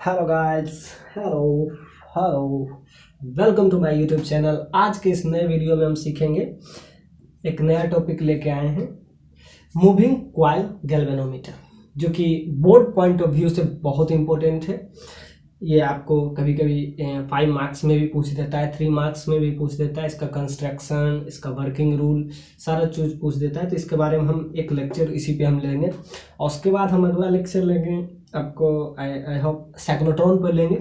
Hello guys, hello hello, welcome to my YouTube channel. आज के इस नए वीडियो में हम सीखेंगे, एक नया टॉपिक लेके आए हैं, मूविंग कॉइल गैल्वेनोमीटर, जो कि बोर्ड पॉइंट ऑफ व्यू से बहुत इंपॉर्टेंट है। ये आपको कभी कभी 5 मार्क्स में भी पूछ देता है, 3 मार्क्स में भी पूछ देता है। इसका कंस्ट्रक्शन, इसका वर्किंग रूल, सारा चीज़ पूछ देता है। तो इसके बारे में हम एक लेक्चर इसी पे हम लेंगे, और उसके बाद हम अगला लेक्चर लेंगे आपको आई होप साइक्लोट्रॉन पर लेंगे,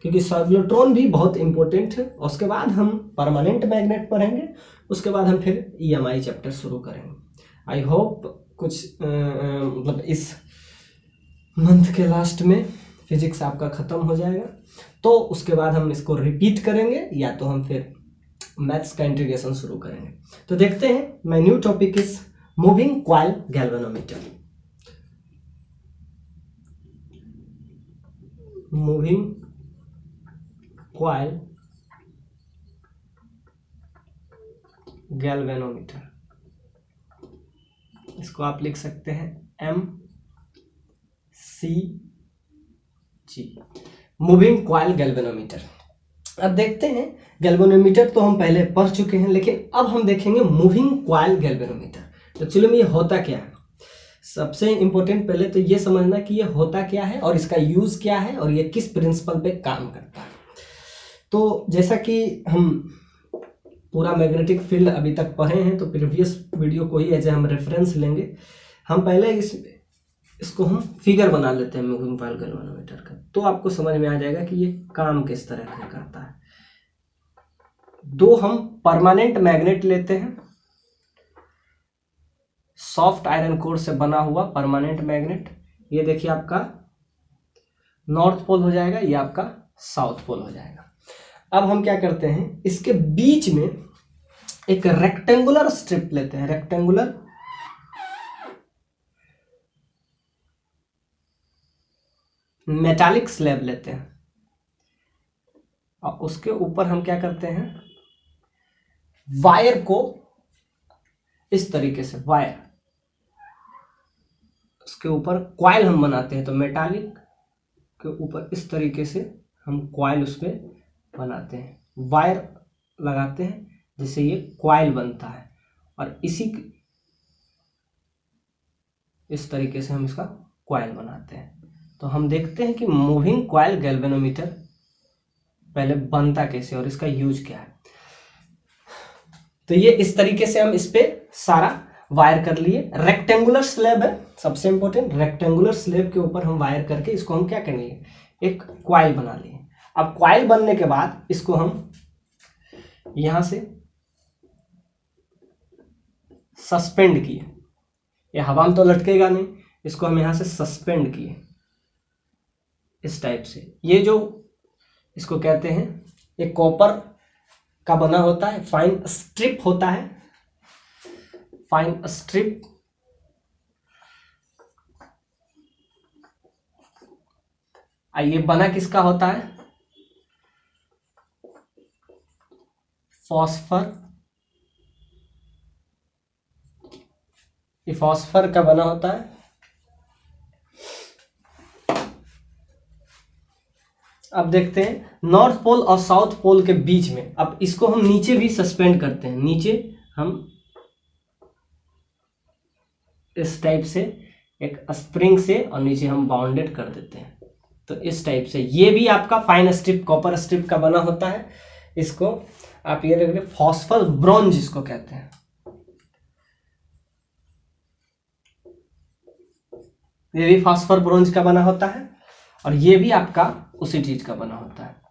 क्योंकि साइक्लोट्रॉन भी बहुत इंपॉर्टेंट है। और उसके बाद हम परमानेंट मैग्नेट पढ़ेंगे। उसके बाद हम फिर ईएमआई चैप्टर शुरू करेंगे। आई होप कुछ मतलब इस मंथ के लास्ट में फिजिक्स आपका ख़त्म हो जाएगा, तो उसके बाद हम इसको रिपीट करेंगे, या तो हम फिर मैथ्स का इंटीग्रेशन शुरू करेंगे। तो देखते हैं, my new topic is moving coil galvanometer. Moving coil galvanometer, इसको आप लिख सकते हैं MCG, मूविंग कॉइल गैल्वेनोमीटर। अब देखते हैं, गैल्वेनोमीटर तो हम पहले पढ़ चुके हैं, लेकिन अब हम देखेंगे मूविंग कॉइल गैल्वेनोमीटर। तो चलो, ये होता क्या है। सबसे इंपॉर्टेंट पहले तो ये समझना कि ये होता क्या है और इसका यूज क्या है और ये किस प्रिंसिपल पे काम करता है। तो जैसा कि हम पूरा मैग्नेटिक फील्ड अभी तक पढ़े हैं, तो प्रीवियस वीडियो को ही एज हम रेफरेंस लेंगे। हम पहले इसको हम फिगर बना लेते हैं मूविंग कॉइल गैल्वेनोमीटर का, तो आपको समझ में आ जाएगा कि ये काम किस तरह से करता है। दो हम परमानेंट मैग्नेट लेते हैं, सॉफ्ट आयरन कोर से बना हुआ परमानेंट मैग्नेट। ये देखिए, आपका नॉर्थ पोल हो जाएगा, ये आपका साउथ पोल हो जाएगा। अब हम क्या करते हैं, इसके बीच में एक रेक्टेंगुलर स्ट्रिप लेते हैं, रेक्टेंगुलर मेटालिक स्लैब लेते हैं, और उसके ऊपर हम क्या करते हैं, वायर को इस तरीके से, वायर उसके ऊपर कॉइल हम बनाते हैं। तो मेटालिक के ऊपर इस तरीके से हम कॉइल उसमें बनाते हैं, वायर लगाते हैं, जिससे ये कॉइल बनता है। और इस तरीके से हम इसका कॉइल बनाते हैं। तो हम देखते हैं कि मूविंग कॉइल गैल्वेनोमीटर पहले बनता कैसे और इसका यूज क्या है। तो ये इस तरीके से हम इस पे सारा वायर कर लिए। रेक्टेंगुलर स्लैब है सबसे इंपॉर्टेंट, रेक्टेंगुलर स्लैब के ऊपर हम वायर करके इसको हम क्या करेंगे, एक कॉइल बना लिए। अब कॉइल बनने के बाद इसको हम यहां से सस्पेंड किए, ये हवा में तो लटकेगा नहीं, इसको हम यहां से सस्पेंड किए इस टाइप से। ये जो इसको कहते हैं, एक कॉपर का बना होता है, फाइन स्ट्रिप होता है, फाइन स्ट्रिप। ये बना किसका होता है, फॉस्फर, ये फॉस्फर का बना होता है। अब देखते हैं, नॉर्थ पोल और साउथ पोल के बीच में, अब इसको हम नीचे भी सस्पेंड करते हैं। नीचे हम इस टाइप से एक स्प्रिंग से, और नीचे हम बाउंडेड कर देते हैं। तो इस टाइप से ये भी आपका फाइन स्ट्रिप, कॉपर स्ट्रिप का बना होता है। इसको आप ये देख रहे, फॉस्फर ब्रॉन्ज इसको कहते हैं। ये भी फॉस्फर ब्रॉन्ज का बना होता है, और ये भी आपका उसी चीज का बना होता है।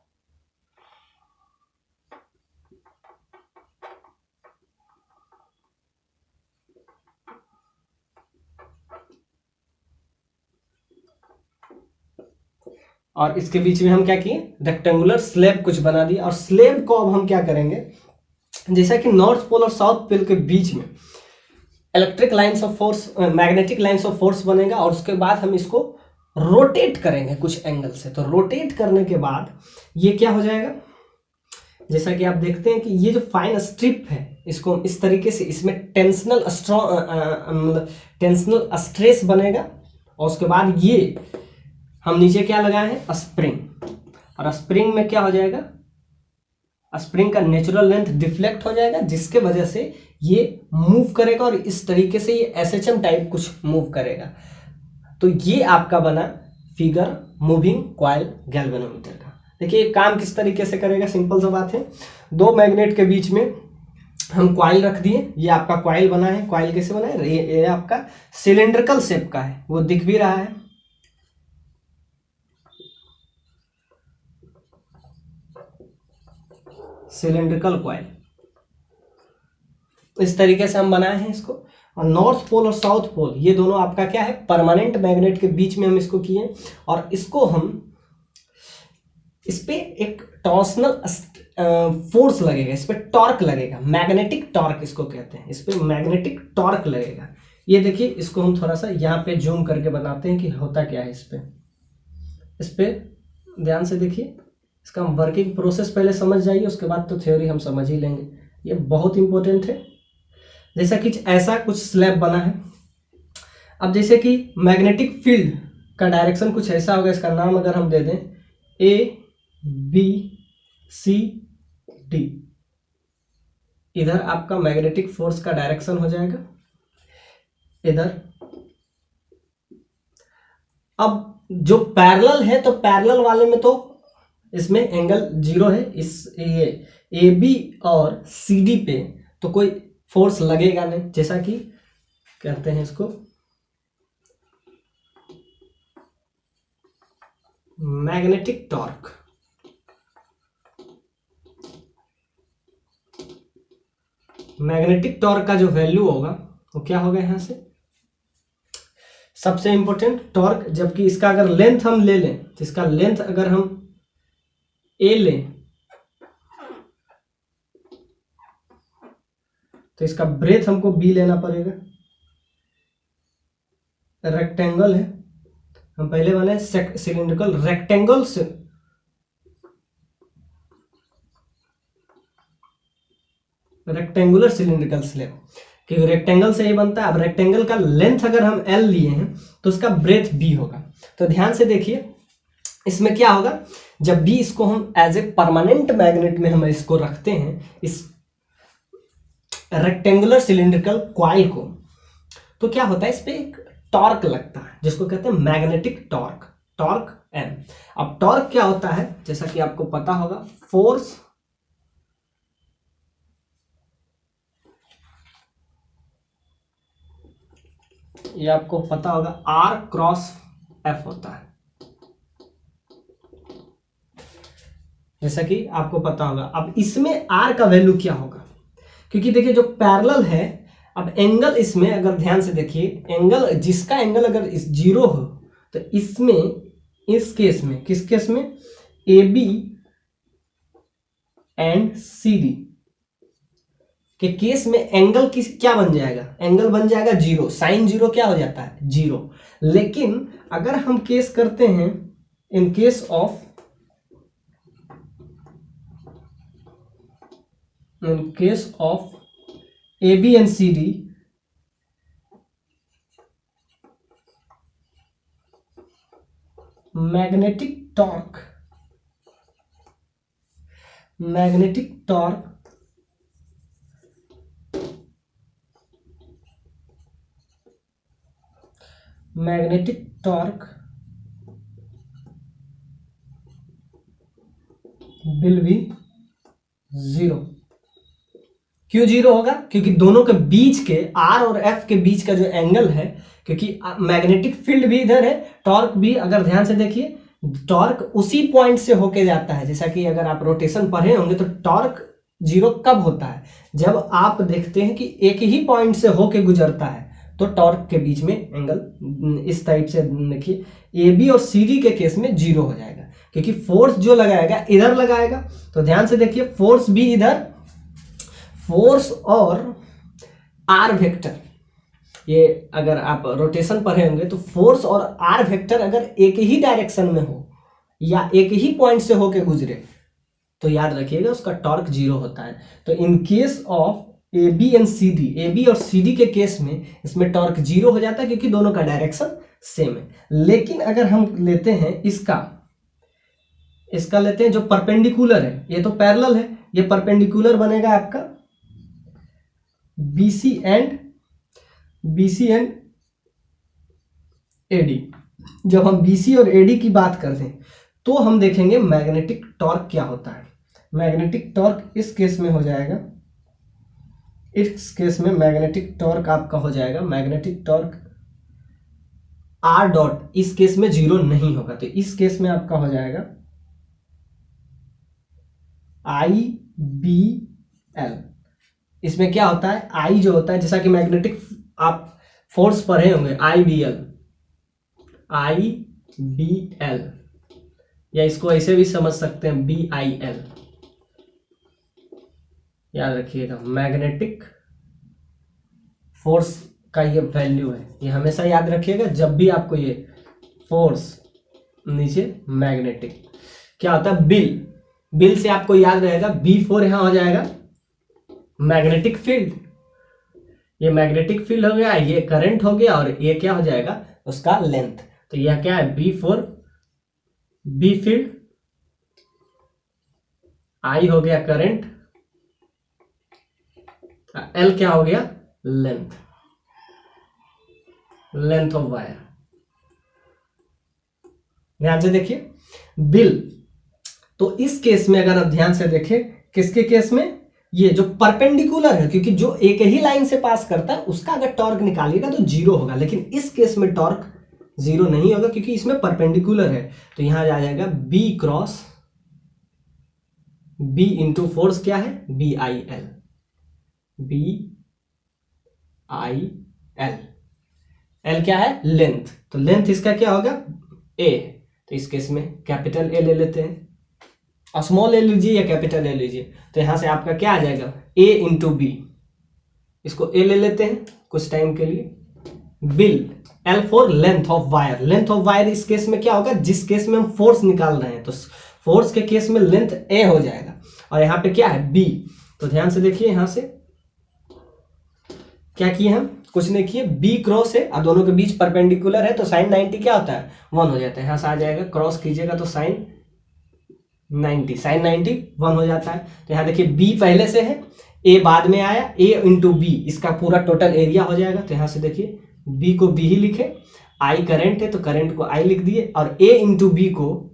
और इसके बीच में हम क्या किए, रेक्टेंगुलर स्लैब कुछ बना दिया। और स्लैब को अब हम क्या करेंगे, जैसा कि नॉर्थ पोल और साउथ पोल के बीच में electric lines of force, magnetic lines of force बनेगा, और उसके बाद हम इसको रोटेट करेंगे कुछ एंगल से। तो रोटेट करने के बाद ये क्या हो जाएगा, जैसा कि आप देखते हैं कि ये जो फाइन स्ट्रिप है, इसको इस तरीके से, इसमें टेंशनल स्ट्रेस बनेगा, और उसके बाद ये हम नीचे क्या लगाए हैं, स्प्रिंग, और स्प्रिंग में क्या हो जाएगा, स्प्रिंग का नेचुरल लेंथ डिफ्लेक्ट हो जाएगा, जिसके वजह से ये मूव करेगा और इस तरीके से ये एसएचएम टाइप कुछ मूव करेगा। तो ये आपका बना फिगर मूविंग कॉइल गैल्वेनोमीटर का। देखिए काम किस तरीके से करेगा, सिंपल सा बात है, दो मैग्नेट के बीच में हम कॉइल रख दिए, ये आपका कॉइल बना है। कॉइल कैसे बना है, ये आपका सिलेंड्रिकल शेप का है, वो दिख भी रहा है, सिलेंड्रिकल कॉइल। इस तरीके से हम बनाए हैं इसको। और नॉर्थ पोल और साउथ पोल ये दोनों आपका क्या है, परमानेंट मैग्नेट के बीच में हम इसको किए, और इसको हम इस पे एक टॉर्सनल फोर्स लगेगा, इस पे टॉर्क लगेगा, मैग्नेटिक टॉर्क इसको कहते हैं, इस पे मैग्नेटिक टॉर्क लगेगा। ये देखिए, इसको हम थोड़ा सा यहाँ पे जूम करके बताते हैं कि होता क्या है। इस पे ध्यान से देखिए, इसका हम वर्किंग प्रोसेस पहले समझ जाइए, उसके बाद तो थ्योरी हम समझ ही लेंगे, ये बहुत इंपॉर्टेंट है। जैसा कि ऐसा कुछ स्लैब बना है, अब जैसे कि मैग्नेटिक फील्ड का डायरेक्शन कुछ ऐसा होगा, इसका नाम अगर हम दे दें ABCD, इधर आपका मैग्नेटिक फोर्स का डायरेक्शन हो जाएगा इधर। अब जो पैरेलल है, तो पैरेलल वाले में तो इसमें एंगल 0 है, इस ये AB और CD पे तो कोई फोर्स लगेगा नहीं, जैसा कि कहते हैं इसको मैग्नेटिक टॉर्क। मैग्नेटिक टॉर्क का जो वैल्यू होगा वो क्या होगा, यहां से सबसे इंपॉर्टेंट टॉर्क, जबकि इसका अगर लेंथ हम ले लें, तो इसका लेंथ अगर हम A लें, तो इसका ब्रेथ हमको B लेना पड़ेगा। रेक्टेंगल है, हम पहले वाले सिलिंड्रिकल, रेक्टेंगल से रेक्टेंगुलर सिलिंड्रिकल स्लैब, क्योंकि रेक्टेंगल से ही बनता है। अब रेक्टेंगल का लेंथ अगर हम L लिए हैं, तो उसका ब्रेथ B होगा। तो ध्यान से देखिए, इसमें क्या होगा, जब भी इसको हम एज ए परमानेंट मैग्नेट में हम इसको रखते हैं, इस रेक्टेंगुलर सिलिंड्रिकल कॉइल को, तो क्या होता है, इस पे एक टॉर्क लगता है, जिसको कहते हैं मैग्नेटिक टॉर्क, टॉर्क M। अब टॉर्क क्या होता है, जैसा कि आपको पता होगा, फोर्स ये आपको पता होगा R क्रॉस F होता है, जैसा कि आपको पता होगा। अब इसमें R का वैल्यू क्या होगा, क्योंकि देखिए जो पैरेलल है, अब एंगल इसमें अगर ध्यान से देखिए, एंगल जिसका एंगल अगर इस 0 हो, तो इसमें इस केस में, किस केस में, AB एंड CD के केस में एंगल किस क्या बन जाएगा, एंगल बन जाएगा 0, साइन 0 क्या हो जाता है, 0। लेकिन अगर हम केस करते हैं इन case of AB and CD, magnetic torque will B 0। क्यों 0 होगा, क्योंकि दोनों के बीच के R और F के बीच का जो एंगल है, क्योंकि मैग्नेटिक फील्ड भी इधर है, टॉर्क भी, अगर ध्यान से देखिए, टॉर्क उसी पॉइंट से होके जाता है। जैसा कि अगर आप रोटेशन पढ़े होंगे, तो टॉर्क 0 कब होता है, जब आप देखते हैं कि एक ही पॉइंट से होके गुजरता है, तो टॉर्क के बीच में एंगल इस टाइप से देखिए, AB और CD के केस में 0 हो जाएगा, क्योंकि फोर्स जो लगाएगा इधर लगाएगा। तो ध्यान से देखिए, फोर्स भी इधर, फोर्स और R वेक्टर, ये अगर आप रोटेशन पढ़े होंगे, तो फोर्स और R वेक्टर अगर एक ही डायरेक्शन में हो या एक ही पॉइंट से होके गुजरे, तो याद रखिएगा उसका टॉर्क 0 होता है। तो in case of A B and C D, A B और सी डी के केस में इसमें टॉर्क 0 हो जाता है क्योंकि दोनों का डायरेक्शन सेम है। लेकिन अगर हम लेते हैं इसका लेते हैं जो परपेंडिकुलर है, ये तो पैरेलल है, ये परपेंडिकुलर बनेगा आपका BC एंड AD। जब हम BC और AD की बात करते हैं तो हम देखेंगे मैग्नेटिक टॉर्क क्या होता है। मैग्नेटिक टॉर्क इस केस में हो जाएगा, इस केस में मैग्नेटिक टॉर्क आपका हो जाएगा, मैग्नेटिक टॉर्क R डॉट इस केस में 0 नहीं होगा, तो इस केस में आपका हो जाएगा IBL। इसमें क्या होता है, I जो होता है, जैसा कि मैग्नेटिक आप फोर्स पढ़े होंगे, IBL या इसको ऐसे भी समझ सकते हैं BIL, याद रखिएगा। मैग्नेटिक फोर्स का ये वैल्यू है, ये हमेशा याद रखिएगा जब भी आपको ये फोर्स नीचे मैग्नेटिक क्या होता है, बिल से आपको याद रहेगा B4 यहां हो जाएगा मैग्नेटिक फील्ड, ये मैग्नेटिक फील्ड हो गया, ये करंट हो गया, और ये क्या हो जाएगा उसका लेंथ। तो यह क्या है B4, B फील्ड, I हो गया करंट, L क्या हो गया लेंथ ऑफ वायर। ध्यान से देखिए बिल, तो इस केस में अगर आप ध्यान से देखें, किसके केस में, ये जो परपेंडिकुलर है, क्योंकि जो एक ही लाइन से पास करता है उसका अगर टॉर्क निकालिएगा तो 0 होगा, लेकिन इस केस में टॉर्क 0 नहीं होगा क्योंकि इसमें परपेंडिकुलर है। तो यहां आ जाएगा B cross B into force क्या है BIL, L क्या है लेंथ, तो लेंथ इसका क्या होगा A, तो इस केस में कैपिटल A ले लेते हैं, स्मॉल ए लीजिए या कैपिटल ए लीजिए, तो यहां से आपका क्या आ जाएगा A इंटू B, इसको A ले लेते हैं कुछ टाइम के लिए, bill L for length of wire. Length of wire इस केस में क्या होगा, जिस केस में हम फोर्स निकाल रहे हैं तो फोर्स के केस में लेंथ A हो जाएगा, और यहाँ पे क्या है B। तो ध्यान से देखिए, यहां से क्या किए हम, कुछ नहीं किए, B क्रॉस है और दोनों के बीच परपेंडिकुलर है, तो साइन 90 क्या होता है 1 हो जाता है, यहां से आ जाएगा क्रॉस कीजिएगा तो साइन 90 1 हो जाता है। तो यहाँ देखिए B पहले से है, A बाद में आया, A इंटू B इसका पूरा टोटल एरिया हो जाएगा। तो यहाँ से देखिए B को B ही लिखे, I करंट है तो करंट को I लिख दिए, और A इंटू B को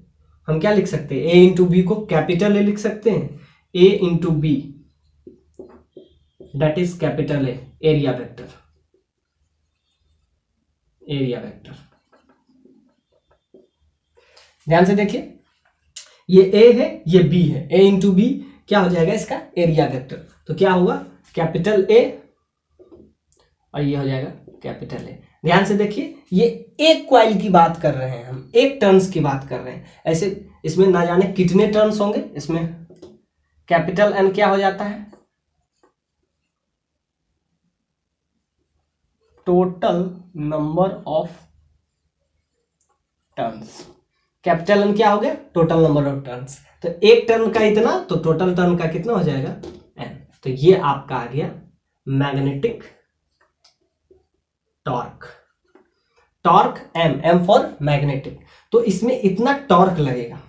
हम क्या लिख सकते हैं, A इंटू B को कैपिटल A लिख सकते हैं, A into B that is capital A, area vector, ध्यान से देखिए ये A है ये B है, A इंटू B क्या हो जाएगा इसका एरिया वेक्टर, तो क्या होगा कैपिटल A और ये हो जाएगा कैपिटल A। ध्यान से देखिए ये एक कॉइल की बात कर रहे हैं हम, एक टर्न्स की बात कर रहे हैं, ऐसे इसमें ना जाने कितने टर्न्स होंगे, इसमें कैपिटल N क्या हो जाता है total number of turns, capital N क्या हो गया टोटल नंबर ऑफ टर्न्स, तो एक टर्न का इतना तो टोटल टर्न का कितना हो जाएगा N। तो ये आपका आ गया magnetic torque M for magnetic. तो इसमें इतना टॉर्क लगेगा,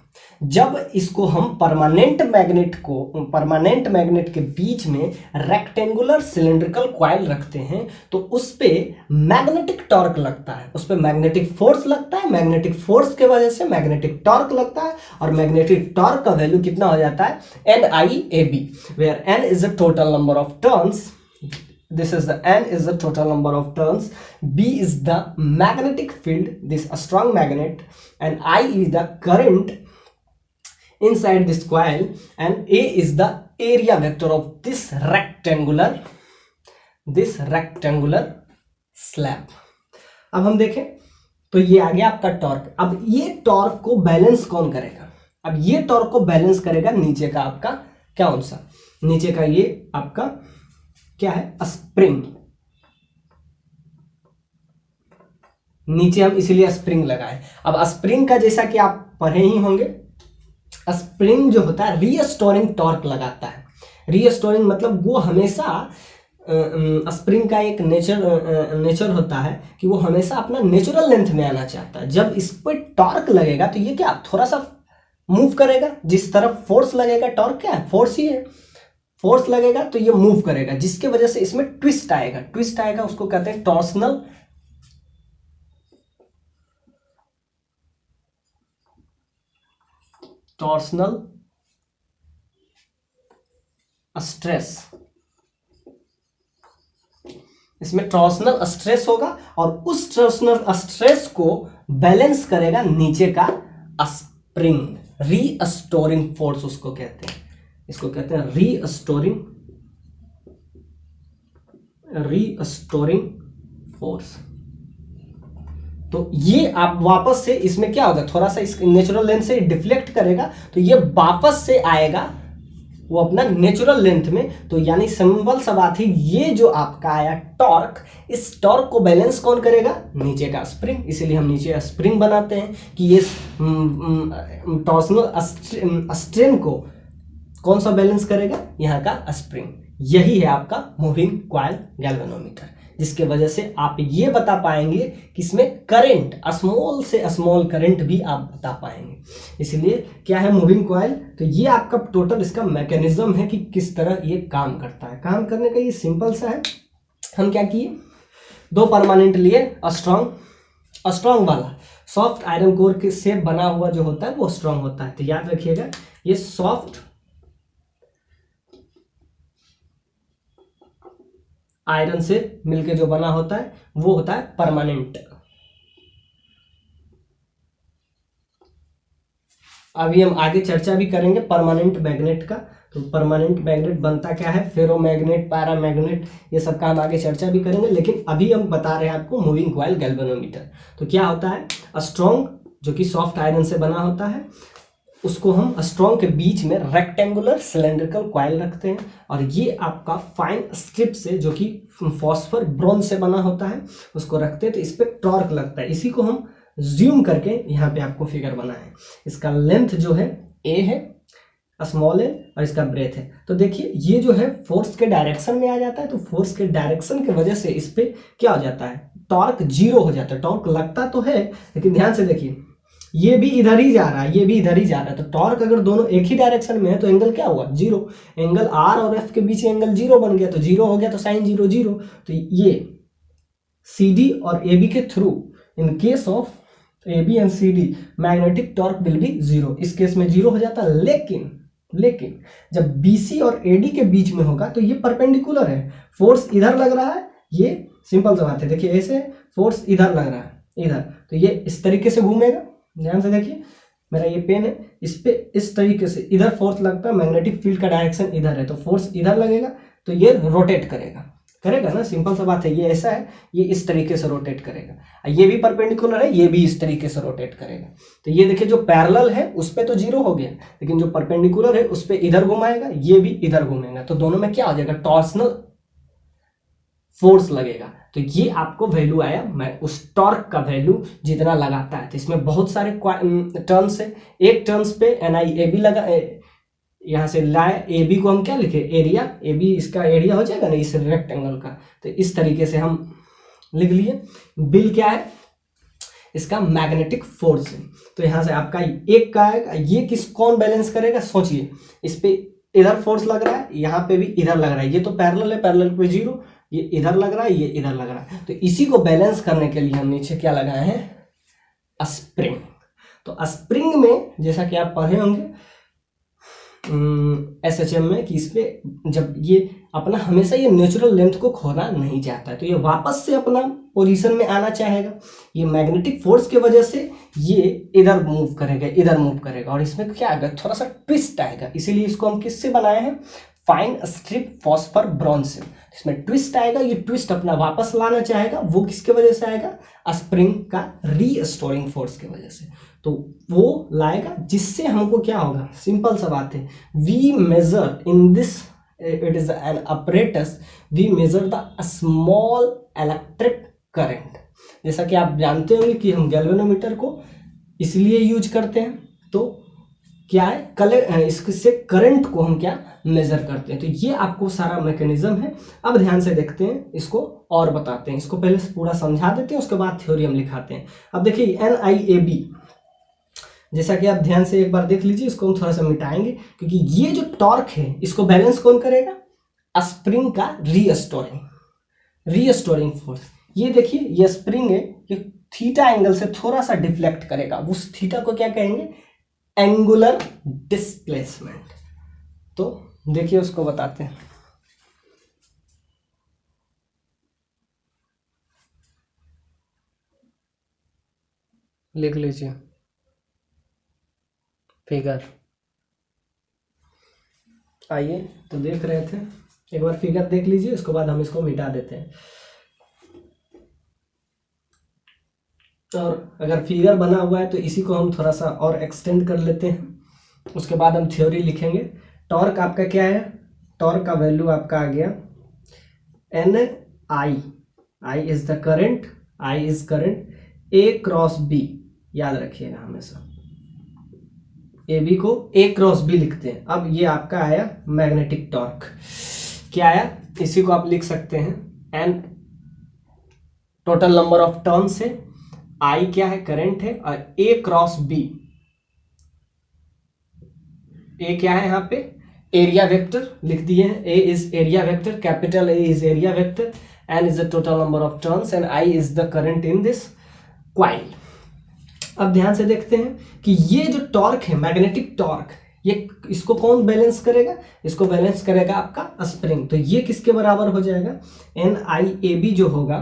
जब इसको हम परमानेंट मैग्नेट के बीच में रेक्टेंगुलर सिलेंड्रिकल कॉइल रखते हैं तो उस पे मैग्नेटिक टॉर्क लगता है, उस पे मैग्नेटिक फोर्स लगता है, मैग्नेटिक फोर्स के वजह से मैग्नेटिक टॉर्क लगता है, और मैग्नेटिक टॉर्क का वैल्यू कितना हो जाता है NIAB, where N is the total number of turns, this is the N is the total number of turns, B is the magnetic field, this a strong magnet, and I is the current inside this coil, and A is the area vector of this rectangular slab। अब हम देखें तो ये आ गया आपका torque. अब ये torque को बैलेंस कौन करेगा, अब ये टॉर्क को बैलेंस करेगा नीचे का आपका क्या कौन सा, नीचे का ये आपका क्या है स्प्रिंग, नीचे हम इसीलिए स्प्रिंग लगाए। अब स्प्रिंग का जैसा कि आप पढ़े ही होंगे, स्प्रिंग जो होता है रीस्टोरिंग टॉर्क लगाता है। रीस्टोरिंग मतलब वो हमेशा स्प्रिंग का एक नेचर होता है कि वो हमेशा अपना नेचुरल लेंथ में आना चाहता है। जब इस पर टॉर्क लगेगा तो ये क्या थोड़ा सा मूव करेगा, जिस तरफ फोर्स लगेगा, टॉर्क क्या है, फोर्स ही है, फोर्स लगेगा तो ये मूव करेगा, जिसके वजह से इसमें ट्विस्ट आएगा। ट्विस्ट आएगा उसको कहते हैं टॉर्सनल स्ट्रेस। इसमें टॉर्सनल स्ट्रेस होगा और उस टॉर्सनल स्ट्रेस को बैलेंस करेगा नीचे का स्प्रिंग। रीस्टोरिंग फोर्स उसको कहते हैं, इसको कहते हैं रीस्टोरिंग फोर्स। तो ये आप वापस से इसमें क्या होगा, थोड़ा सा इस नेचुरल लेंथ से डिफ्लेक्ट करेगा तो ये वापस से आएगा वो अपना नेचुरल लेंथ में। तो यानी सिंपल सा बात है, ये जो आपका आया टॉर्क, इस टॉर्क को बैलेंस कौन करेगा, नीचे का स्प्रिंग। इसीलिए हम नीचे स्प्रिंग बनाते हैं कि ये टॉर्सनल स्ट्रेन को कौन सा बैलेंस करेगा, यहाँ का स्प्रिंग। यही है आपका मूविंग कॉइल गैल्वेनोमीटर, जिसके वजह से आप ये बता पाएंगे कि इसमें करंट, स्मॉल से स्मॉल करंट भी आप बता पाएंगे। इसलिए क्या है मूविंग कॉइल, तो ये आपका टोटल इसका मैकेनिज्म है कि किस तरह ये काम करता है। काम करने का ये सिंपल सा है, हम क्या किए, दो परमानेंट लिए, स्ट्रॉन्ग वाला सॉफ्ट आयरन कोर के से बना हुआ जो होता है वो स्ट्रॉन्ग होता है। तो याद रखिएगा, ये सॉफ्ट आयरन से मिलके जो बना होता है वो होता है परमानेंट। अभी हम आगे चर्चा भी करेंगे परमानेंट मैग्नेट का। तो परमानेंट मैग्नेट बनता क्या है, फेरोमैग्नेट, पैरामैग्नेट, ये सब का हम आगे चर्चा भी करेंगे। लेकिन अभी हम बता रहे हैं आपको मूविंग कॉइल गैल्वेनोमीटर। तो क्या होता है, स्ट्रॉन्ग जो कि सॉफ्ट आयरन से बना होता है, उसको हम स्ट्रॉन्ग के बीच में रेक्टेंगुलर सिलेंड्रिकल कॉइल रखते हैं। और ये आपका फाइन स्ट्रिप से जो कि फॉस्फर ब्रोंज से बना होता है उसको रखते हैं। तो इस पर टॉर्क लगता है। इसी को हम जूम करके यहाँ पे आपको फिगर बनाए। इसका लेंथ जो है ए है, स्मॉल है, और इसका ब्रेथ है। तो देखिए ये जो है फोर्स के डायरेक्शन में आ जाता है। तो फोर्स के डायरेक्शन की वजह से इस पे क्या हो जाता है, टॉर्क जीरो हो जाता है। टॉर्क लगता तो है लेकिन ध्यान से देखिए, ये भी इधर ही जा रहा है, ये भी इधर ही जा रहा है। तो टॉर्क अगर दोनों एक ही डायरेक्शन में है तो एंगल क्या हुआ, जीरो। एंगल आर और एफ के बीच एंगल जीरो बन गया, तो जीरो हो गया तो साइन जीरो जीरो। तो ये सी डी और ए बी के through, in case of A B and C D, magnetic torque will be zero. इस केस में जीरो हो जाता है। लेकिन जब बी सी और ए डी के बीच में होगा तो ये परपेंडिकुलर है, फोर्स इधर लग रहा है। ये सिंपल सा बात है, देखिए ऐसे फोर्स इधर लग रहा है, इधर, तो ये इस तरीके से घूमेगा। ध्यान से देखिए, मेरा ये पेन है, इस पे इस तरीके से इधर फोर्स लगता है, मैग्नेटिक फील्ड का डायरेक्शन इधर है, तो फोर्स इधर लगेगा तो ये रोटेट करेगा ना, सिंपल सा बात है। ये ऐसा है, ये इस तरीके से रोटेट करेगा। ये भी परपेंडिकुलर है, ये भी इस तरीके से रोटेट करेगा। तो ये देखिए जो पैरेलल है उस पे तो जीरो हो गया, लेकिन जो परपेंडिकुलर है उस पे इधर घुमाएगा, ये भी इधर घूमेगा। तो दोनों में क्या हो जाएगा, टॉर्सनल फोर्स लगेगा। तो ये आपको वैल्यू आया, मैं उस टॉर्क का वैल्यू जितना लगाता है। तो इसमें बहुत सारे टर्म्स है। एक टर्म्स पे NiAb लगा, यहाँ से लाए, ए बी को हम क्या लिखे, एरिया, ए बी इसका एरिया हो जाएगा ना इस रेक्टेंगल का। तो इस तरीके से हम लिख लिए। बिल क्या है, इसका मैग्नेटिक फोर्स है। तो यहाँ से आपका एक का आएगा, ये कौन बैलेंस करेगा, सोचिए, इस पे इधर फोर्स लग रहा है, यहाँ पे भी इधर लग रहा है, ये तो पैरेलल है, पैरेलल पे जीरो, ये इधर लग रहा है, ये इधर लग रहा है। तो इसी को बैलेंस करने के लिए हम नीचे क्या लगाए हैं, स्प्रिंग। तो स्प्रिंग में जैसा कि आप पढ़े होंगे SHM में कि इसपे जब ये अपना हमेशा ये नेचुरल लेंथ को खोना नहीं चाहता है, तो ये वापस से अपना पोजीशन में आना चाहेगा। ये मैग्नेटिक फोर्स की वजह से ये इधर मूव करेगा और इसमें क्या आएगा, थोड़ा सा ट्विस्ट आएगा। इसीलिए इसको हम किससे बनाए हैं, फाइन स्ट्रिप फॉस्फर ब्रॉन्ज से। इसमें ट्विस्ट आएगा, ये ट्विस्ट अपना वापस लाना चाहेगा। वो किसके वजह से आएगा, स्प्रिंग का रीस्टोरिंग फोर्स की वजह से। तो वो लाएगा, जिससे हमको क्या होगा, सिंपल सा बात है, we measure in this, it is an apparatus, we measure the small electric current. जैसा कि आप जानते होंगे कि हम गैल्वेनोमीटर को इसलिए यूज करते हैं, तो क्या है, इससे करंट को हम क्या मेजर करते हैं। तो ये आपको सारा मैकेनिज्म है। अब ध्यान से देखते हैं इसको और बताते हैं। इसको पहले से पूरा समझा देते हैं, उसके बाद थ्योरी हम लिखाते हैं। अब देखिए NIAB, जैसा कि आप ध्यान से एक बार देख लीजिए, इसको हम थोड़ा सा मिटाएंगे क्योंकि ये जो टॉर्क है इसको बैलेंस कौन करेगा, स्प्रिंग का रीस्टोरिंग फोर्स। ये देखिए ये स्प्रिंग है, ये थीटा एंगल से थोड़ा सा डिफ्लेक्ट करेगा, उस थीटा को क्या कहेंगे, एंगुलर डिस्प्लेसमेंट। तो देखिए उसको बताते हैं। लिख लीजिए फिगर। आइए तो देख रहे थे, एक बार फिगर देख लीजिए, उसके बाद हम इसको मिटा देते हैं। और अगर फिगर बना हुआ है तो इसी को हम थोड़ा सा और एक्सटेंड कर लेते हैं, उसके बाद हम थ्योरी लिखेंगे। टॉर्क आपका क्या है, टॉर्क का वैल्यू आपका आ गया I is the current, I is current, A cross B, याद रखिएगा हमेशा ए बी को ए क्रॉस बी लिखते हैं। अब ये आपका आया मैग्नेटिक टॉर्क, क्या आया, इसी को आप लिख सकते हैं N total number of turns है, आई क्या है करंट है, और ए क्रॉस बी, ए क्या है यहाँ पे एरिया वेक्टर लिख दिए हैं, A is area vector, capital A is area vector, N is the total number of turns and I is the current in this coil. अब ध्यान से देखते हैं कि ये जो टॉर्क है मैग्नेटिक टॉर्क, ये इसको कौन बैलेंस करेगा, इसको बैलेंस करेगा आपका स्प्रिंग। तो ये किसके बराबर हो जाएगा, NIAB जो होगा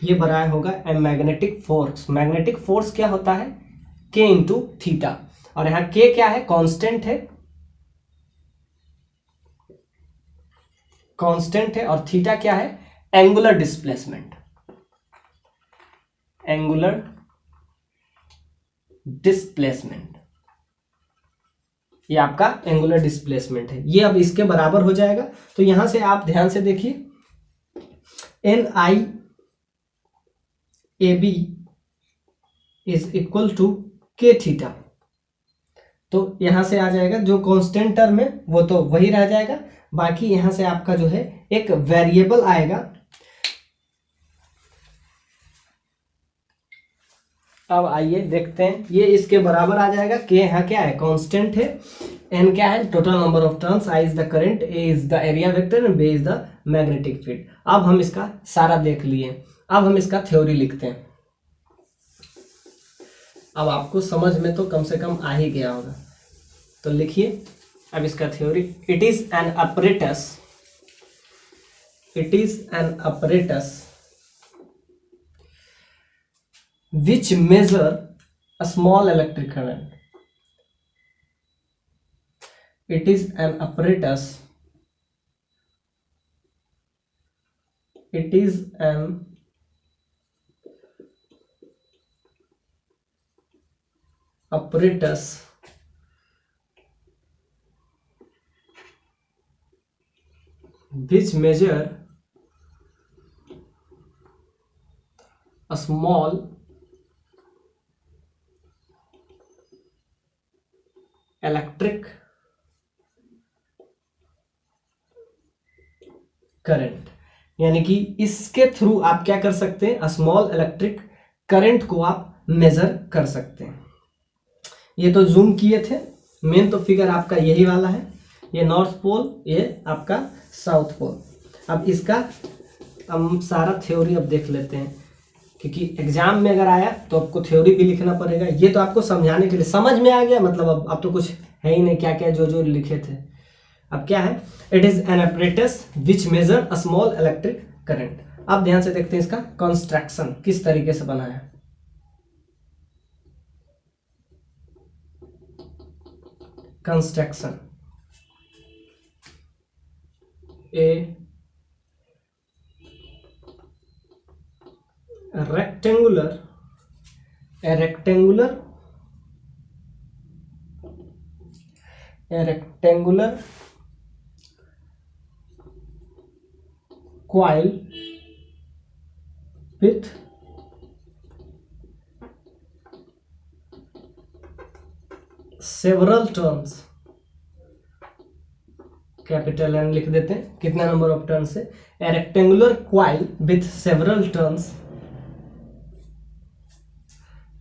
ये बराबर होगा मैग्नेटिक फोर्स। मैग्नेटिक फोर्स क्या होता है, K इंटू थीटा, और यहाँ K क्या है, कांस्टेंट है, कांस्टेंट है, और थीटा क्या है, एंगुलर डिस्प्लेसमेंट, एंगुलर डिस्प्लेसमेंट, ये आपका एंगुलर डिस्प्लेसमेंट है। ये अब इसके बराबर हो जाएगा। तो यहां से आप ध्यान से देखिए NIAB is equal to K theta. तो यहां से आ जाएगा जो कांस्टेंट टर्म है वो तो वही रह जाएगा, बाकी यहां से आपका जो है एक वेरिएबल आएगा। अब आइए देखते हैं, ये इसके बराबर आ जाएगा, के यहाँ क्या है कांस्टेंट है, एन क्या है total number of turns, I is the current, A is the area vector and B is the magnetic field. अब हम इसका सारा देख लिए, अब हम इसका थ्योरी लिखते हैं। अब आपको समझ में तो कम से कम आ ही गया होगा, तो लिखिए अब इसका theory. It is an apparatus, it is an apparatus which measure a small electric current. It is an apparatus, it is an apparatus which measure a small electric current. यानी कि इसके थ्रू आप क्या कर सकते हैं, स्मॉल इलेक्ट्रिक करंट को आप मेजर कर सकते हैं। ये तो जूम किए थे, मेन तो फिगर आपका यही वाला है, ये नॉर्थ पोल, ये आपका साउथ पोल। अब इसका हम सारा थ्योरी अब देख लेते हैं, क्योंकि एग्जाम में अगर आया तो आपको थ्योरी भी लिखना पड़ेगा। ये तो आपको समझाने के लिए, समझ में आ गया मतलब, अब तो कुछ है ही नहीं, क्या क्या जो जो लिखे थे। अब क्या है, it is an apparatus which measure a small electric current. अब ध्यान से देखते हैं इसका कंस्ट्रक्शन किस तरीके से बना है। Construction, a rectangular a rectangular a rectangular coil with several turns, capital N लिख देते हैं, कितना नंबर ऑफ टर्न्स है, a rectangular coil with several turns,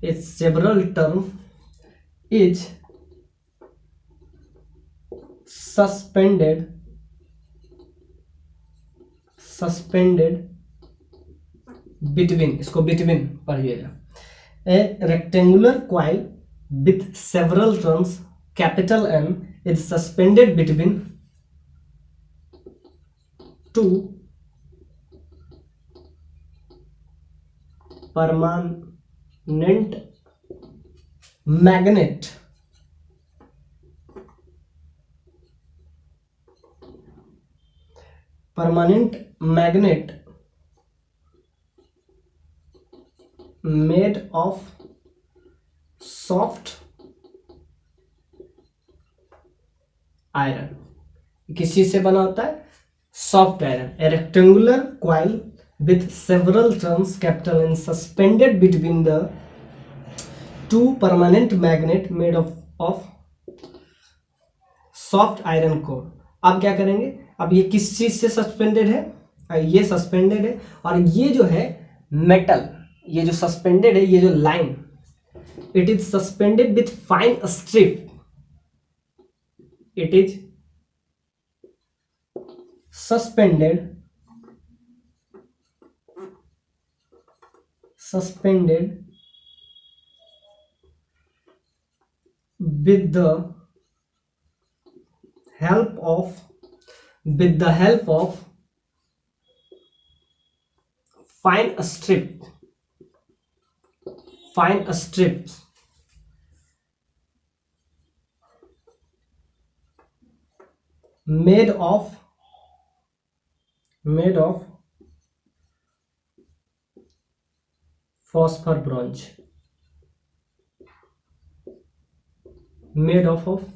its several turn is suspended between, इसको बिटवीन पढ़िएगा, a rectangular coil with several turns capital N is suspended between two permanent magnet made of soft iron, किस चीज से बना होता है, soft iron, a rectangular coil with several turns capital N suspended between the two permanent magnet made of soft iron core. अब क्या करेंगे, अब ये किस चीज से सस्पेंडेड है, ये सस्पेंडेड है, और ये जो है मेटल, ये जो सस्पेंडेड है, ये जो line, it is suspended with fine strip, it is suspended with the help of fine strips made of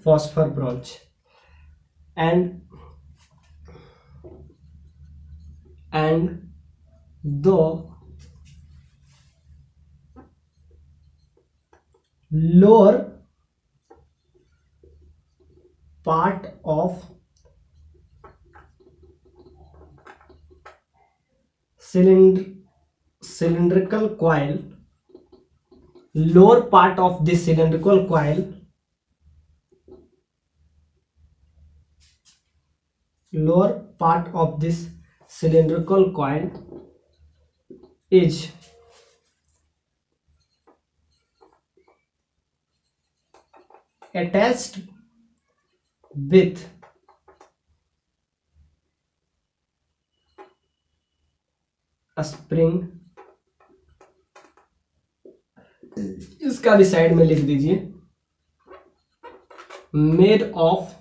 phosphor bronze, and the lower part of cylindrical coil, lower part of this cylindrical coil is attached with a spring, इसका भी side में लिख दीजिए, made of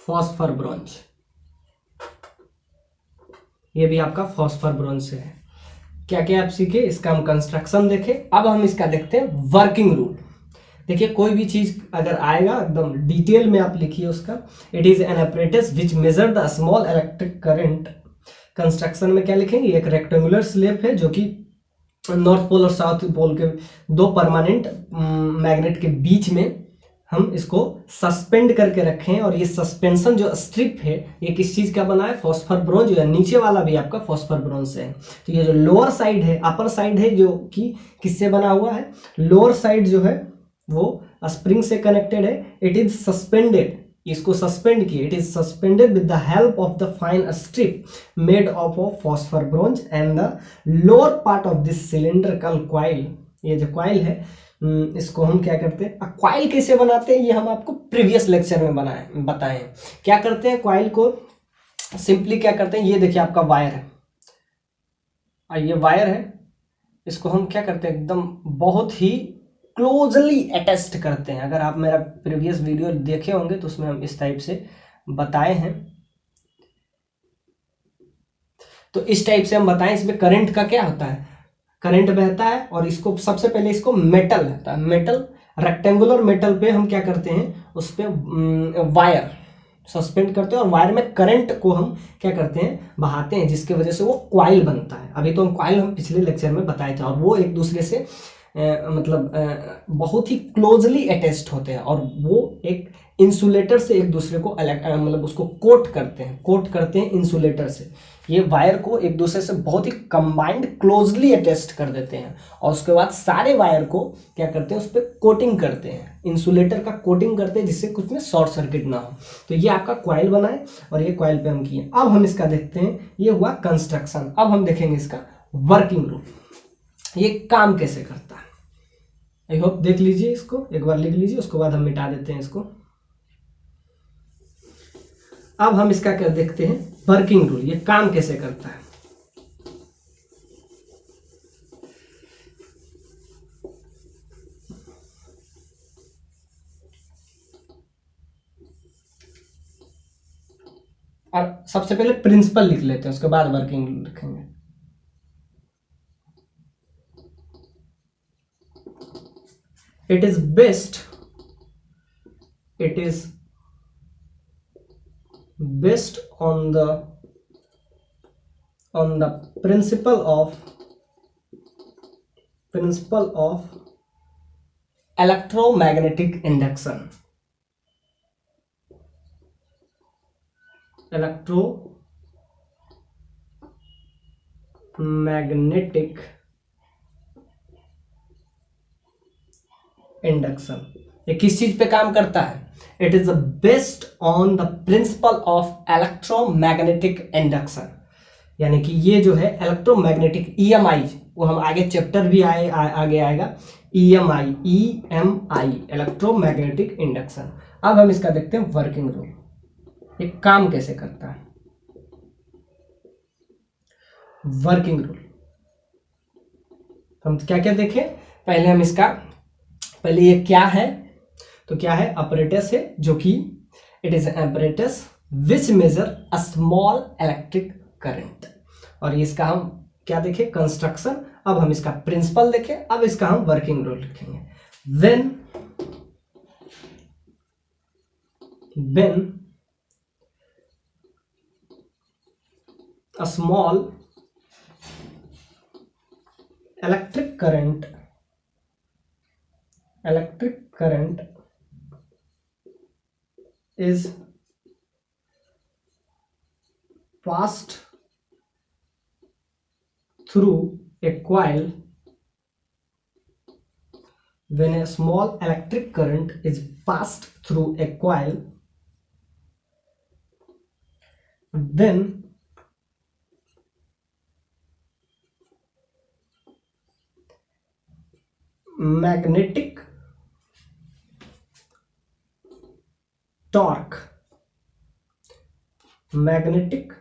phosphor bronze, ये भी आपका phosphor bronze से है। क्या क्या आप सीखे, इसका हम कंस्ट्रक्शन देखें। अब हम इसका देखते हैं वर्किंग रूल। देखिए, कोई भी चीज अगर आएगा एकदम डिटेल में आप लिखिए उसका। It is an apparatus which major the small electric current. Construction में क्या लिखेंगे, एक रेक्टेंगुलर स्लेब है जो कि नॉर्थ पोल और साउथ पोल के दो परमानेंट मैग्नेट के बीच में हम इसको सस्पेंड करके रखे हैं, और ये सस्पेंशन जो स्ट्रिप है ये किस चीज का बना है, फॉस्फर ब्रोंज, या नीचे वाला भी आपका फॉस्फर ब्रोंज से है। तो ये जो लोअर साइड है, अपर साइड है जो कि किससे बना हुआ है, लोअर साइड जो है वो स्प्रिंग से कनेक्टेड है। इट इज सस्पेंडेड, इसको सस्पेंड किए, it is suspended with the help of the fine strip made of phosphor bronze and the lower part of this cylindrical coil. ये जो क्वाइल है इसको हम क्या करते हैं, क्वाइल कैसे बनाते हैं ये हम आपको प्रीवियस लेक्चर में बताए हैं। क्या करते हैं, क्वाइल को सिंपली क्या करते हैं, ये देखिए आपका वायर है, ये वायर है, इसको हम क्या करते हैं, एकदम बहुत ही क्लोजली अटैच्ड करते हैं। अगर आप मेरा प्रीवियस वीडियो देखे होंगे तो उसमें हम इस टाइप से बताए हैं। तो इस टाइप से हम बताएं, इसमें करंट का क्या होता है, करंट बहता है, और इसको सबसे पहले इसको मेटल रहता है, मेटल रेक्टेंगुलर मेटल पे हम क्या करते हैं, उस पे वायर सस्पेंड करते हैं, और वायर में करंट को हम क्या करते हैं, बहाते हैं, जिसकी वजह से वो क्वाइल बनता है। अभी तो हम क्वाइल हम पिछले लेक्चर में बताए थे, और वो एक दूसरे से बहुत ही क्लोजली अटैच्ड होते हैं और वो एक इंसुलेटर से एक दूसरे को मतलब उसको कोट करते हैं इंसुलेटर से। ये वायर को एक दूसरे से बहुत ही कंबाइंड क्लोजली अटैच्ड कर देते हैं और उसके बाद सारे वायर को क्या करते हैं, उस पर कोटिंग करते हैं, इंसुलेटर का कोटिंग करते हैं जिससे कुछ में शॉर्ट सर्किट ना हो। तो ये आपका कॉइल बना है और ये कॉइल पे हम किए। अब हम इसका देखते हैं, ये हुआ कंस्ट्रक्शन। अब हम देखेंगे इसका वर्किंग रूल, ये काम कैसे करता है। आई होप देख लीजिए, इसको एक बार लिख लीजिए, उसके बाद हम मिटा देते हैं इसको। अब हम इसका क्या देखते हैं, वर्किंग रूल, ये काम कैसे करता है। और सबसे पहले प्रिंसिपल लिख लेते हैं, उसके बाद वर्किंग रूल लिखेंगे। It is best on the principle of electromagnetic induction. Electromagnetic induction, ये किस चीज पे काम करता है। It is based on the principle of electromagnetic induction, यानी कि ये जो है इलेक्ट्रोमैग्नेटिक ईएमआई, वो हम आगे चैप्टर भी आगे आएगा, ईएमआई इलेक्ट्रोमैग्नेटिक इंडक्शन। अब हम इसका देखते हैं वर्किंग रूल, ये काम कैसे करता है। वर्किंग रूल हम क्या क्या देखें, पहले हम इसका, पहले ये क्या है, तो क्या है, apparatus है, जो कि it is apparatus which measure a small electric current. और इसका हम क्या देखें, कंस्ट्रक्शन। अब हम इसका प्रिंसिपल देखें, अब इसका हम वर्किंग रूल लिखेंगे। when a small electric current is passed through a coil, when a small electric current is passed through a coil, then magnetic torque, magnetic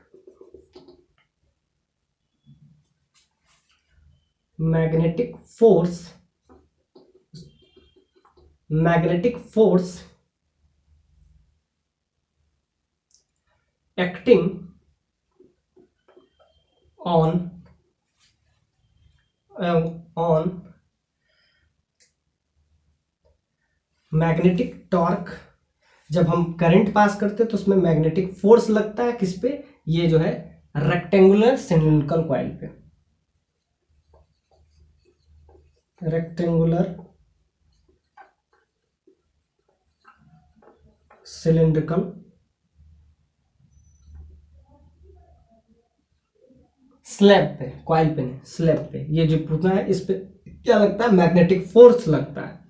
force acting on magnetic torque, जब हम current pass करते हैं तो उसमें magnetic force लगता है किस पे, ये जो है रेक्टेंगुलर सिलिंड्रिकल कॉइल पे, रेक्टेंगुलर सिलिंड्रिकल स्लैब पे, कॉइल पे नहीं, स्लैब पे, ये जो पूछना है, इस पे क्या लगता है, मैग्नेटिक फोर्स लगता है,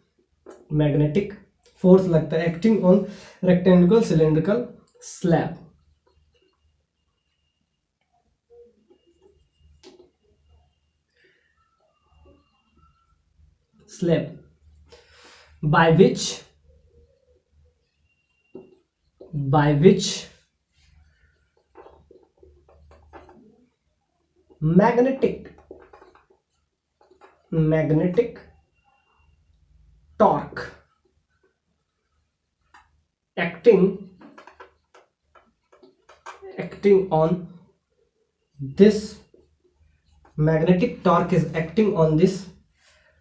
मैग्नेटिक फोर्स लगता है acting on rectangular cylindrical slab. by which magnetic torque acting on this, magnetic torque is acting on this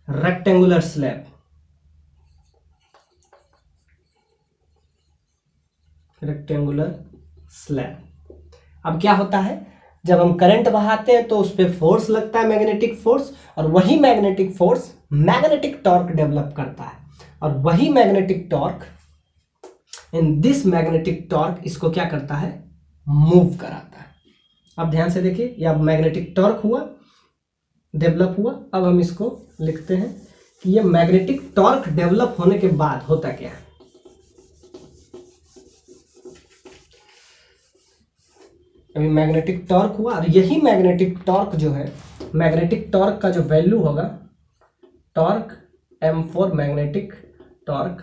rectangular slab, अब क्या होता है, जब हम करंट बहाते हैं तो उस पर फोर्स लगता है, मैग्नेटिक फोर्स, और वही magnetic force magnetic torque develop करता है, और वही magnetic torque, in this magnetic torque इसको क्या करता है, मूव कराता है। अब ध्यान से देखिए, ये अब मैग्नेटिक टॉर्क हुआ, डेवलप हुआ। अब हम इसको लिखते हैं कि ये मैग्नेटिक टॉर्क डेवलप होने के बाद होता क्या है। अभी मैग्नेटिक टॉर्क हुआ, और यही मैग्नेटिक टॉर्क जो है, मैग्नेटिक टॉर्क का जो वैल्यू होगा, टॉर्क M4 मैग्नेटिक टॉर्क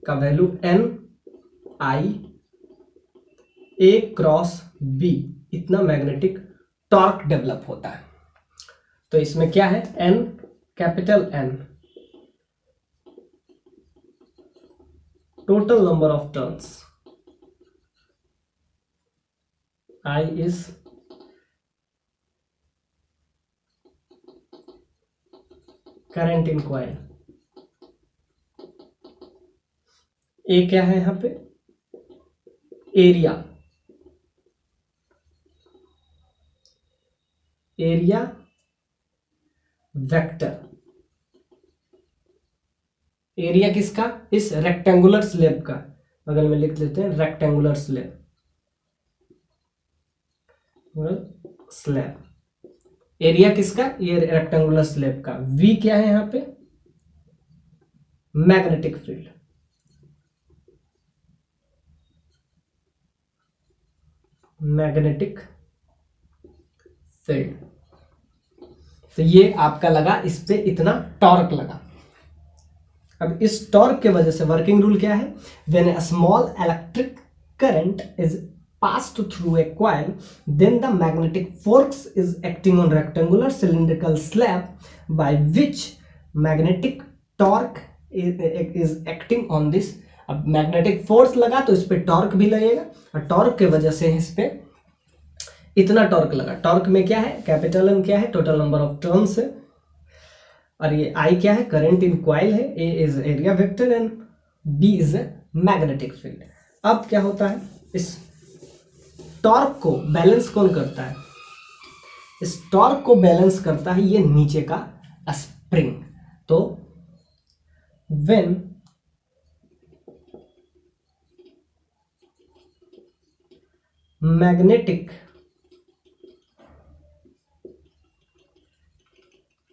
का वैल्यू NI(A)×B, इतना मैग्नेटिक टॉर्क डेवलप होता है। तो इसमें क्या है, N, capital N, total number of turns, I is current in coil, A क्या है यहां पे, एरिया, एरिया वेक्टर, एरिया किसका, इस रेक्टेंगुलर स्लैब का, बगल में लिख लेते हैं रेक्टेंगुलर स्लैब, स्लैब, एरिया किसका, ये रेक्टेंगुलर स्लैब का। V क्या है यहां पे, मैग्नेटिक फील्ड, मैग्नेटिक फील्ड। तो ये आपका लगा, इस पे इतना टॉर्क लगा। अब इस टॉर्क के वजह से वर्किंग रूल क्या है, when a small electric current is passed through a coil, then the magnetic force is acting on rectangular cylindrical slab by which magnetic torque is acting on this। अब magnetic force लगा तो इस पे torque भी लगेगा, और torque के वजह से इस पे इतना टॉर्क लगा। टॉर्क में क्या है, कैपिटल एन क्या है, टोटल नंबर ऑफ टर्न्स है, और ये आई क्या है, करंट इन कॉइल है, A is area vector and B is magnetic field. अब क्या होता है, इस टॉर्क को बैलेंस कौन करता है, इस टॉर्क को बैलेंस करता है ये नीचे का स्प्रिंग। तो when magnetic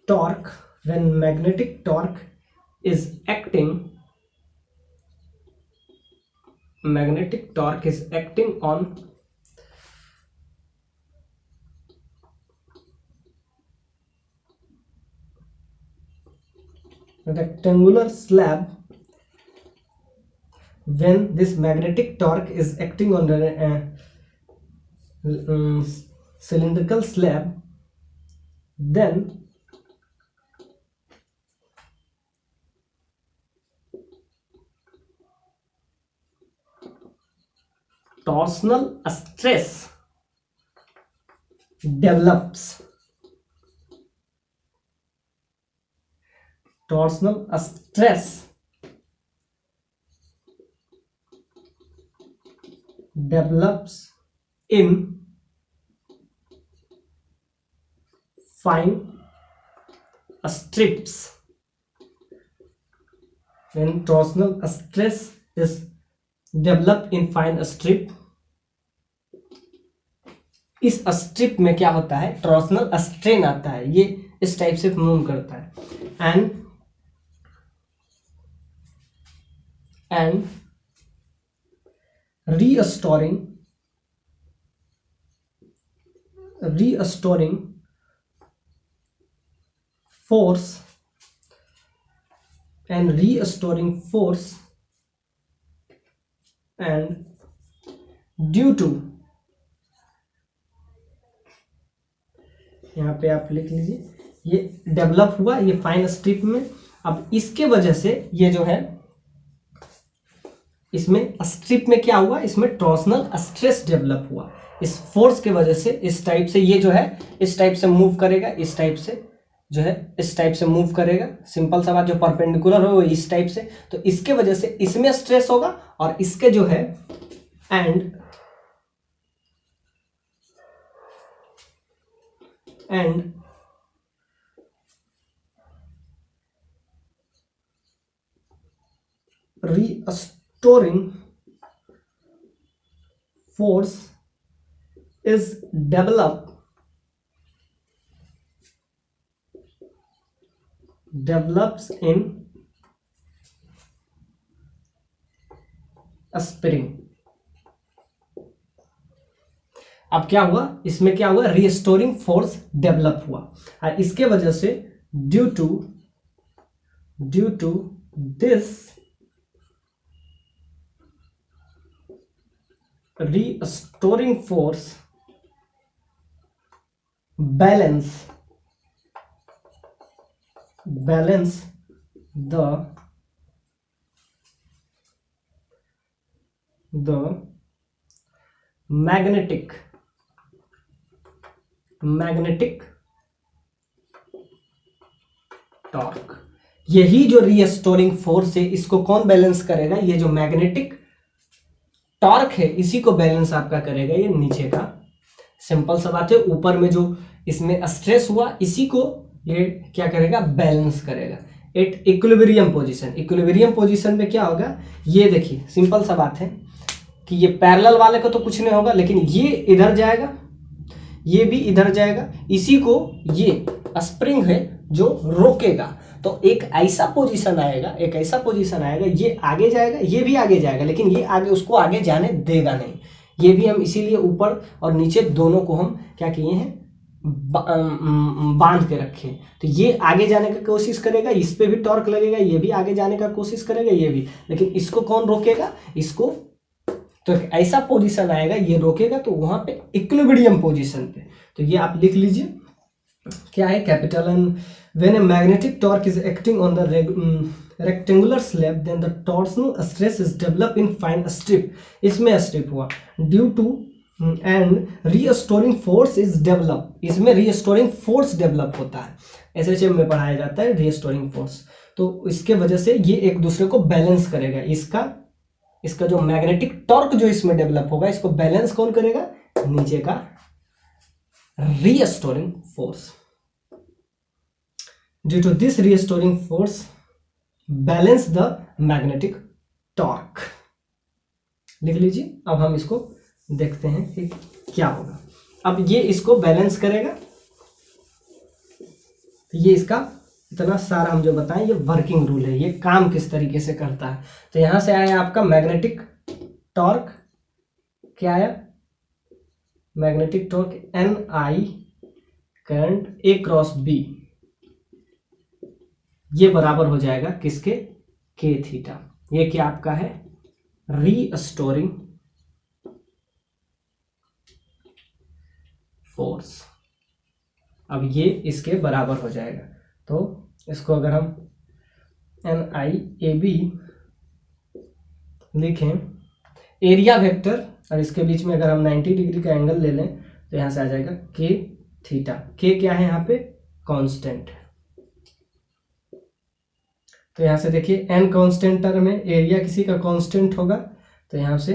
torque, when magnetic torque is acting, magnetic torque is acting on rectangular slab, when this magnetic torque is acting on the cylindrical slab, then torsional stress develops, torsional stress develops in fine strips, when torsional stress is developed in fine strip, इस strip में क्या होता है, torsional strain आता है, ये इस type से मूव करता है, and restoring force and restoring force, and due to, यहाँ पे आप लिख लीजिए, ये डेवलप हुआ ये फाइन स्ट्रिप में। अब इसके वजह से ये जो है, इसमें स्ट्रिप में क्या हुआ, इसमें टॉर्सनल स्ट्रेस डेवलप हुआ, इस फोर्स के वजह से इस टाइप से ये जो है इस टाइप से मूव करेगा, इस टाइप से जो है इस टाइप से मूव करेगा। सिंपल सा बात, जो परपेंडिकुलर हो वो इस टाइप से, तो इसके वजह से इसमें स्ट्रेस होगा, और इसके जो है and restoring force is develops in spring. अब क्या हुआ, इसमें क्या हुआ, रिस्टोरिंग फोर्स डेवलप हुआ और इसके वजह से due to this restoring force balance the magnetic torque. यही जो रिस्टोरिंग फोर्स है इसको कौन बैलेंस करेगा, ये जो मैग्नेटिक टॉर्क है इसी को बैलेंस आपका करेगा ये नीचे का। सिंपल सा बात है, ऊपर में जो इसमें स्ट्रेस हुआ इसी को ये क्या करेगा, बैलेंस करेगा at equilibrium position. Equilibrium position में क्या होगा, ये देखिए सिंपल सा बात है कि ये पैरेलल वाले को तो कुछ नहीं होगा, लेकिन ये इधर जाएगा, ये भी इधर जाएगा, इसी को ये स्प्रिंग है जो रोकेगा। तो एक ऐसा पोजीशन आएगा, ये आगे जाएगा, ये भी आगे जाएगा, लेकिन ये आगे उसको आगे जाने देगा नहीं। ये भी हम इसीलिए ऊपर और नीचे दोनों को हम क्या किए हैं, बांध के रखे। तो ये आगे जाने की कोशिश करेगा, इस पे भी टॉर्क लगेगा, ये भी आगे जाने का कोशिश करेगा, ये भी, लेकिन इसको कौन रोकेगा, इसको। तो एक ऐसा पोजीशन आएगा ये रोकेगा, तो वहां पे इक्विलिब्रियम पोजीशन पे। तो ये आप लिख लीजिए क्या है, capital N. When a magnetic torque is acting on the rectangular slab then the torsional stress is develop in fine strip. इसमें स्ट्रिप हुआ due to and restoring force is develop. इसमें रीस्टोरिंग फोर्स डेवलप होता है, SHM में पढ़ाया जाता है restoring force. तो इसके वजह से ये एक दूसरे को बैलेंस करेगा। इसका जो मैग्नेटिक टॉर्क जो इसमें डेवलप होगा इसको बैलेंस कौन करेगा, नीचे का restoring force. Due to this restoring force balance the magnetic torque. लिख लीजिए। अब हम इसको देखते हैं कि क्या होगा। अब ये इसको बैलेंस करेगा, ये इसका इतना सारा हम जो बताएं ये वर्किंग रूल है, ये काम किस तरीके से करता है। तो यहां से आया आपका मैग्नेटिक टॉर्क, क्या आया, magnetic torque NI current A cross B, ये बराबर हो जाएगा किसके, K थीटा। ये क्या आपका है, रीस्टोरिंग फोर्स। अब ये इसके बराबर हो जाएगा। तो इसको अगर हम NIAB लिखें, एरिया वेक्टर, और इसके बीच में अगर हम 90 डिग्री का एंगल ले लें तो यहां से आ जाएगा K थीटा। K क्या है यहाँ पे, कांस्टेंट। तो यहां से देखिए N कांस्टेंट टर्म में एरिया किसी का कांस्टेंट होगा, तो यहां से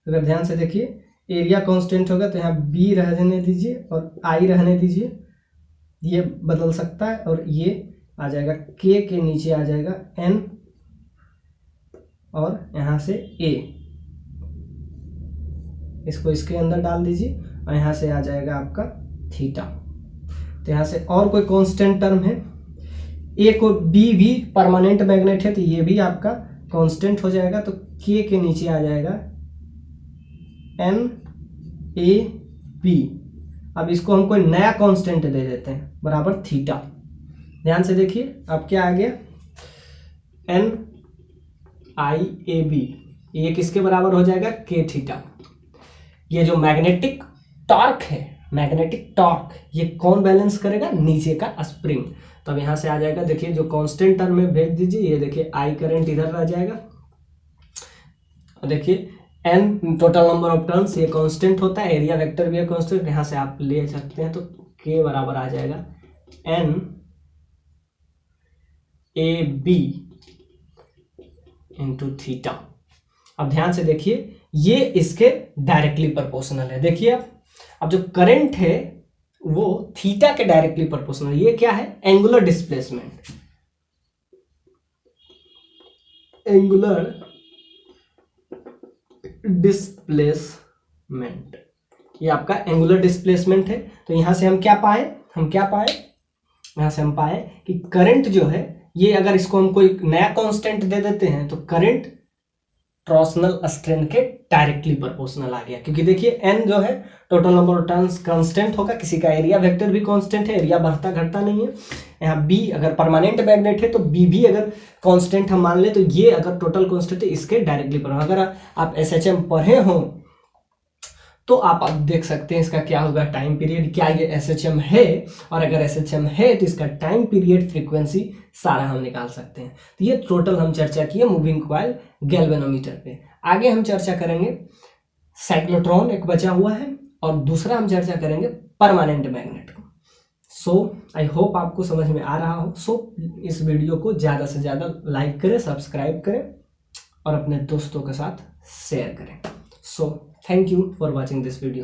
अगर ध्यान से देखिए एरिया कांस्टेंट होगा तो यहाँ B रहने दीजिए और I रहने दीजिए, ये बदल सकता है, और ये आ जाएगा K के नीचे आ जाएगा N और यहाँ से A, इसको इसके अंदर डाल दीजिए और यहाँ से आ जाएगा आपका थीटा। तो यहाँ से और कोई कांस्टेंट टर्म है, A को B भी परमानेंट मैग्नेट है तो ये भी आपका कांस्टेंट हो जाएगा। तो K के नीचे आ जाएगा NAB। अब इसको हम कोई नया कांस्टेंट ले लेते हैं, बराबर थीटा। ध्यान से देखिए अब क्या आ गया, NIAB, ये किसके बराबर हो जाएगा, K थीटा। ये जो मैग्नेटिक टॉर्क है, मैग्नेटिक टॉर्क, ये कौन बैलेंस करेगा, नीचे का स्प्रिंग। तो अब यहां से आ जाएगा, देखिए जो कांस्टेंट टर्म में भेज दीजिए, ये देखिए I करंट इधर रह जाएगा, और देखिए N total number of turns, ये कांस्टेंट होता है, एरिया वेक्टर भी है कांस्टेंट, यहाँ से आप ले सकते हैं। तो K बराबर आ जाएगा NAB इंटू थीटा। अब ध्यान से देखिए ये इसके डायरेक्टली प्रोपोर्शनल है। देखिए अब जो करंट है वो थीटा के डायरेक्टली प्रोपोर्शनल। ये क्या है, एंगुलर डिस्प्लेसमेंट। एंगुलर डिस्प्लेसमेंट, ये आपका एंगुलर डिस्प्लेसमेंट है। तो यहां से हम क्या पाए, यहां से हम पाए कि करंट जो है ये, अगर इसको हम कोई नया कांस्टेंट दे देते हैं तो करंट टॉर्सनल स्ट्रेन के डायरेक्टली प्रोपोर्शनल आ गया, क्योंकि देखिए n जो है total number of turns constant होगा, किसी का एरिया वेक्टर भी कांस्टेंट है, एरिया बढ़ता घटता नहीं है। यहाँ b अगर परमानेंट मैग्नेट है तो b भी अगर कांस्टेंट हम मान ले तो ये अगर टोटल कांस्टेंट है इसके डायरेक्टली पर, अगर आप SHM पढ़े हो तो आप देख सकते हैं इसका क्या होगा टाइम पीरियड, क्या ये SHM है, और अगर SHM है तो इसका टाइम पीरियड, फ्रीक्वेंसी सारा हम निकाल सकते हैं। तो ये टोटल हम चर्चा किए मूविंग कॉइल गैल्वेनोमीटर पे। आगे हम चर्चा करेंगे साइक्लोट्रॉन एक बचा हुआ है, और दूसरा हम चर्चा करेंगे परमानेंट मैग्नेट को। सो आई होप आपको समझ में आ रहा हो। इस वीडियो को ज़्यादा से ज़्यादा लाइक करें, सब्सक्राइब करें और अपने दोस्तों के साथ शेयर करें। So thank you for watching this video.